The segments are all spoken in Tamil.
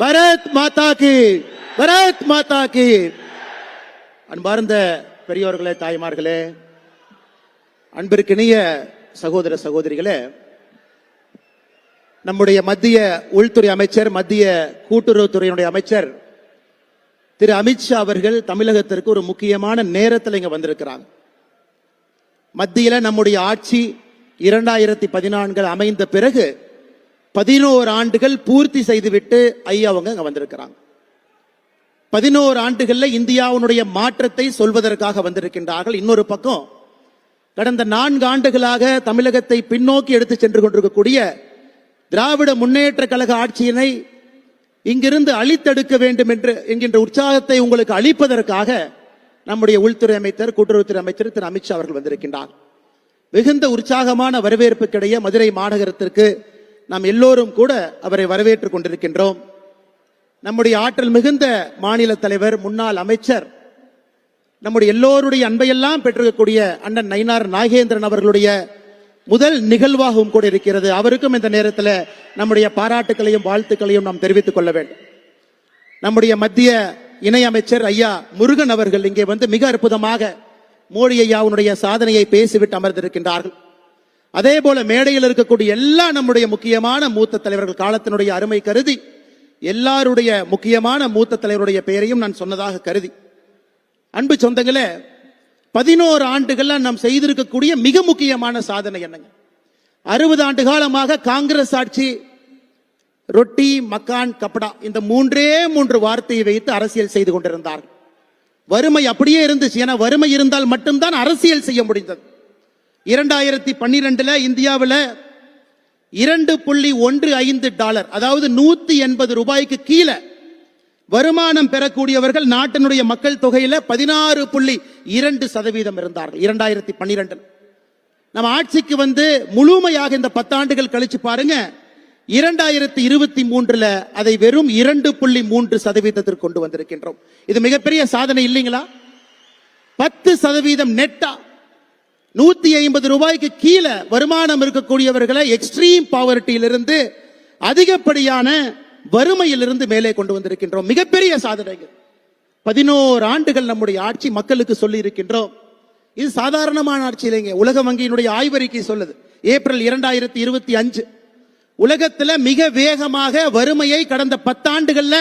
பாரத் மாதா கி, பாரத் மாதா கி. அன்பார்ந்த பெரியோர்களே, தாய்மார்களே, அன்பிற்கினிய சகோதர சகோதரிகளே, நம்முடைய மத்திய உள்துறை அமைச்சர், மத்திய கூட்டுறவுத்துறையினுடைய அமைச்சர் திரு அமித்ஷா அவர்கள் தமிழகத்திற்கு ஒரு முக்கியமான நேரத்தில் இங்க வந்திருக்கிறாங்க. மத்தியில நம்முடைய ஆட்சி 2014 அமைந்த பிறகு 11 ஆண்டுகள் பூர்த்தி செய்துவிட்டு ஐயா அவங்க அங்க வந்திருக்கிறாங்க. 11 ஆண்டுகள்ல இந்தியாவுடைய மாற்றத்தை சொல்வதற்காக வந்திருக்கின்றார்கள். இன்னொரு பக்கம் கடந்த 4 ஆண்டுகளாக தமிழகத்தை பின்னோக்கி எடுத்து சென்று கொண்டிருக்கக்கூடிய திராவிட முன்னேற்ற கழக ஆட்சியினை இங்கிருந்து அழித்தெடுக்க வேண்டும் என்கின்ற உற்சாகத்தை உங்களுக்கு அளிப்பதற்காக நம்முடைய உள்துறை அமைச்சர், கூட்டுறவுத்துறை அமைச்சர் திரு அமித்ஷா அவர்கள் வந்திருக்கின்றார். மிகுந்த உற்சாகமான வரவேற்புக்கிடையே மதுரை மாநகரத்திற்கு நாம் எல்லோரும் கூட அவரை வரவேற்றுக் கொண்டிருக்கின்றோம். நம்முடைய ஆற்றல் மிகுந்த மாநில தலைவர், முன்னாள் அமைச்சர், நம்முடைய எல்லோருடைய அன்பையெல்லாம் பெற்றிருக்கக்கூடிய அண்ணன் நயினார் நாகேந்திரன் அவர்களுடைய முதல் நிகழ்வாகவும் கூட இருக்கிறது. அவருக்கும் இந்த நேரத்தில் நம்முடைய பாராட்டுகளையும் வாழ்த்துக்களையும் நாம் தெரிவித்துக் கொள்ள வேண்டும். நம்முடைய மத்திய இணை அமைச்சர் ஐயா முருகன் அவர்கள் இங்கே வந்து மிக அற்புதமாக மோடி ஐயாவுடைய சாதனையை பேசிவிட்டு அமர்ந்திருக்கின்றார்கள். அதே போல மேடையில் இருக்கக்கூடிய எல்லா நம்முடைய முக்கியமான மூத்த தலைவர்கள், காலத்தினுடைய அருமை கருதி எல்லாருடைய முக்கியமான மூத்த தலைவருடைய பெயரையும் நான் சொன்னதாக கருதி, அன்பு சொந்தங்களே, 11 ஆண்டுகள் நாம் செய்திருக்கக்கூடிய மிக முக்கியமான சாதனை என்னங்க? 60 ஆண்டு காலமாக காங்கிரஸ் ஆட்சி ரொட்டி, மக்கான், கப்படா இந்த 3 வார்த்தையை வைத்து அரசியல் செய்து கொண்டிருந்தார்கள். வறுமை அப்படியே இருந்துச்சு. ஏன்னா வறுமை இருந்தால் மட்டும்தான் அரசியல் செய்ய முடிந்தது. 2012 இந்தியாவில் $2.15 அதாவது 180 ரூபாய்க்கு கீழே வருமானம் பெறக்கூடியவர்கள் நாட்டினுடைய மக்கள் தொகையில 16.2% இருந்தார்கள். 2012 நம்ம ஆட்சிக்கு வந்து முழுமையாக இந்த 10 ஆண்டுகள் கழிச்சு பாருங்க, 2023 அதை வெறும் 2.3% கொண்டு வந்திருக்கின்றோம். இது மிகப்பெரிய சாதனை இல்லைங்களா? 10% நெட்டா 150 ரூபாய்க்கு கீழே வருமானம் இருக்கக்கூடியவர்களை எக்ஸ்ட்ரீம் பாவர்ட்டியிலிருந்து, அதிகப்படியான வறுமையிலிருந்து மேலே கொண்டு வந்திருக்கின்றோம். மிகப்பெரிய சாதனைகள். 11 ஆண்டுகள் நம்முடைய ஆட்சி மக்களுக்கு சொல்லி இருக்கின்றோம். இது சாதாரணமான ஆட்சி இல்லைங்க. உலக வங்கியினுடைய ஆய்வறிக்கை சொல்லுது, ஏப்ரல் 2025 உலகத்துல மிக வேகமாக வறுமையை கடந்த 10 ஆண்டுகள்ல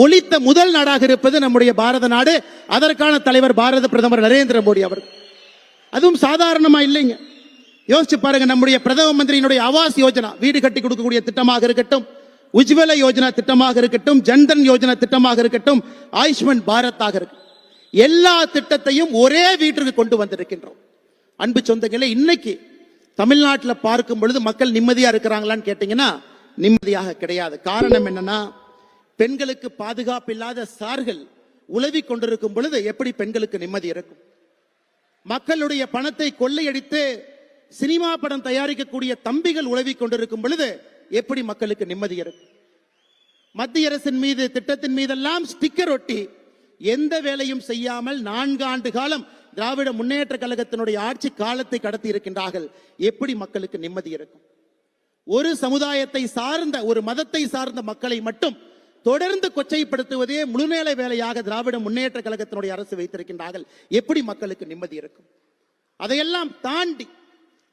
ஒழித்த முதல் நாடாக இருப்பது நம்முடைய பாரத நாடு. அதற்கான தலைவர் பாரத பிரதமர் நரேந்திர மோடி அவர்கள். அதுவும் சாதாரணமா இல்லைங்க. யோசிச்சு பாருங்க, நம்முடைய பிரதம மந்திரியினுடைய ஆவாஸ் யோஜனா, வீடு கட்டி கொடுக்கக்கூடிய திட்டமாக இருக்கட்டும், உஜ்வல யோஜனா திட்டமாக இருக்கட்டும், ஜன்தன் யோஜனா திட்டமாக இருக்கட்டும், ஆயுஷ்மான் பாரத்தாக இருக்கட்டும், எல்லா திட்டத்தையும் ஒரே வீட்டிற்கு கொண்டு வந்திருக்கின்றோம். அன்பு சொந்தங்களே, இன்னைக்கு தமிழ்நாட்டில் பார்க்கும் பொழுது மக்கள் நிம்மதியா இருக்கிறாங்களான்னு கேட்டீங்கன்னா நிம்மதியாக கிடையாது. காரணம் என்னன்னா, பெண்களுக்கு பாதுகாப்பு இல்லாத சார்கள் உலவி கொண்டிருக்கும் பொழுது எப்படி பெண்களுக்கு நிம்மதி இருக்கும்? மக்களுடைய பணத்தை கொள்ளையடித்து சினிமா படம் தயாரிக்கக்கூடிய தம்பிகள் உலவி கொண்டிருக்கும் பொழுது எப்படி மக்களுக்கு நிம்மதி இருக்கும்? மத்திய அரசின் மீது, திட்டத்தின் மீதெல்லாம் ஸ்டிக்கர் ஒட்டி எந்த வேலையும் செய்யாமல் 4 ஆண்டு காலம் திராவிட முன்னேற்ற கழகத்தினுடைய ஆட்சி காலத்தை கடத்தி இருக்கின்றார்கள். எப்படி மக்களுக்கு நிம்மதி இருக்கும்? ஒரு சமுதாயத்தை சார்ந்த, ஒரு மதத்தை சார்ந்த மக்களை மட்டும் தொடர்ந்து கொச்சைப்படுத்துவதே முழுநேர வேலையாக திராவிட முன்னேற்ற கழகத்தினுடைய அரசு வைத்திருக்கின்றார்கள். எப்படி மக்களுக்கு நிம்மதி இருக்கும்? அதையெல்லாம் தாண்டி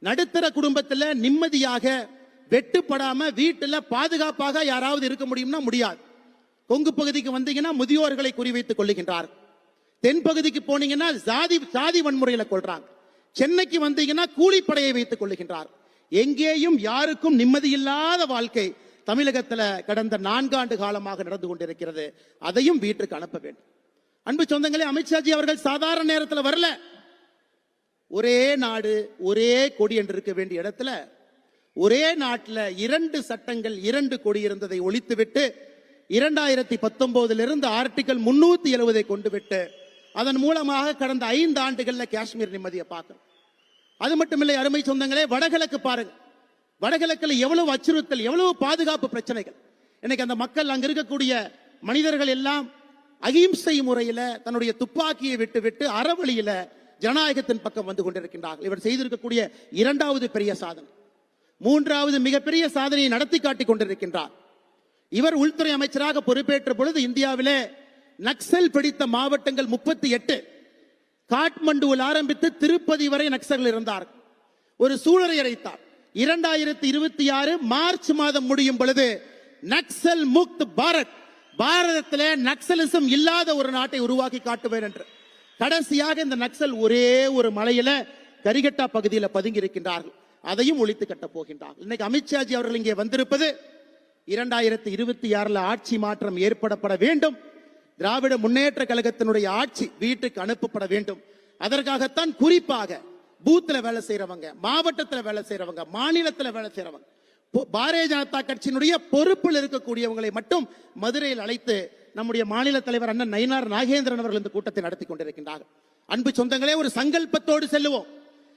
நடுத்தர குடும்பத்தில் நிம்மதியாக வெட்டுப்படாம வீட்டுல பாதுகாப்பாக யாராவது இருக்க முடியும்னா முடியாது. கொங்கு பகுதிக்கு வந்தீங்கன்னா முதியோர்களை குறிவைத்துக் கொள்ளுகின்றார். தென் பகுதிக்கு போனீங்கன்னா சாதி வன்முறையில கொள்றாங்க. சென்னைக்கு வந்தீங்கன்னா கூலிப்படையை வைத்துக் கொள்ளுகின்றார். எங்கேயும் யாருக்கும் நிம்மதி இல்லாத வாழ்க்கை தமிழகத்துல கடந்த 4 ஆண்டு காலமாக நடந்து கொண்டிருக்கிறது. அதையும் வீட்டுக்கு அனுப்ப வேண்டும். அன்பு சொந்தங்களே, அமித்ஷாஜி அவர்கள் சாதாரண நேரத்தில் வரல. ஒரே நாடு ஒரே கொடி என்று இருக்க வேண்டிய இடத்துல ஒரே நாட்டில் 2 சட்டங்கள் 2 கொடி இருந்ததை ஒழித்துவிட்டு 2019 ஆர்டிகல் 370 கொண்டு விட்டு அதன் மூலமாக கடந்த 5 ஆண்டுகள்ல காஷ்மீர் நிம்மதியை பார்க்கிறோம். அது மட்டுமில்லை அருமை சொந்தங்களே, வடகிழக்கு பாருங்க. வடகிழக்குல எவ்வளவு அச்சுறுத்தல், எவ்வளவு பாதுகாப்பு பிரச்சனைகள். இன்னைக்கு அந்த மக்கள், அங்க இருக்கக்கூடிய மனிதர்கள் எல்லாம் அகிம்சை முறையில தன்னுடைய துப்பாக்கியை விட்டு விட்டு அறவழியில ஜனநாயகத்தின் பக்கம் வந்து கொண்டிருக்கின்றார்கள். இவர் செய்திருக்கக்கூடிய 2வது பெரிய சாதனை. 3வது மிகப்பெரிய சாதனையை நடத்தி காட்டிக் கொண்டிருக்கின்றார். இவர் உள்துறை அமைச்சராக பொறுப்பேற்ற பொழுது இந்தியாவிலே நக்சல் பிடித்த மாவட்டங்கள் 38. காட்மண்டுவில் ஆரம்பித்து திருப்பதி வரை நக்சல் இருந்தார். ஒரு சூழலை அடைத்தார். 2026 மார்ச் மாதம் முடியும் பொழுது நக்சல் முக்த் பாரத், பாரதத்திலே நக்சலிசம் இல்லாத ஒரு நாட்டை உருவாக்கி காட்டுவேன் என்று கடைசியாக இந்த நக்சல் ஒரே ஒரு மலையில கரிகட்டா பகுதியில் பதுங்கி இருக்கின்றார்கள். அதையும் ஒழித்து கட்டப் போகின்றார்கள். இன்னைக்கு அமித்ஷாஜி அவர்கள் இங்கே வந்திருப்பது 2026 ஆட்சி மாற்றம் ஏற்படப்பட வேண்டும். திராவிட முன்னேற்ற கழகத்தினுடைய ஆட்சி வீட்டுக்கு அனுப்பப்பட வேண்டும். அதற்காகத்தான் குறிப்பாக பூத்துல வேலை செய்யறவங்க, மாவட்டத்தில் வேலை செய்யறவங்க, மாநிலத்தில் வேலை செய்யறவங்க, பாரதிய ஜனதா கட்சியினுடைய பொறுப்பில் இருக்கக்கூடியவங்களை மட்டும் மதுரையில் அழைத்து நம்முடைய மாநில தலைவர் அண்ணன் நயினார் நாகேந்திரன் அவர்கள் இந்த கூட்டத்தை நடத்தி கொண்டிருக்கின்றார்கள். அன்பு சொந்தங்களே, ஒரு சங்கல்பத்தோடு செல்லுவோம்.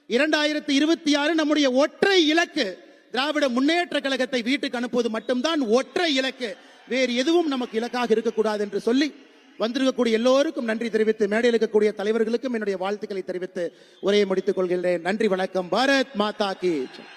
2026 நம்முடைய ஒற்றை இலக்கு திராவிட முன்னேற்ற கழகத்தை வீட்டுக்கு அனுப்புவது மட்டும்தான் ஒற்றை இலக்கு. வேறு எதுவும் நமக்கு இலக்காக இருக்கக்கூடாது என்று சொல்லி வந்திருக்கக்கூடிய எல்லோருக்கும் நன்றி தெரிவித்து, மேடையில் இருக்கக்கூடிய தலைவர்களுக்கும் என்னுடைய வாழ்த்துக்களை தெரிவித்து உரையை முடித்துக் கொள்கிறேன். நன்றி, வணக்கம். பாரத் மாதா கி ஜெய்.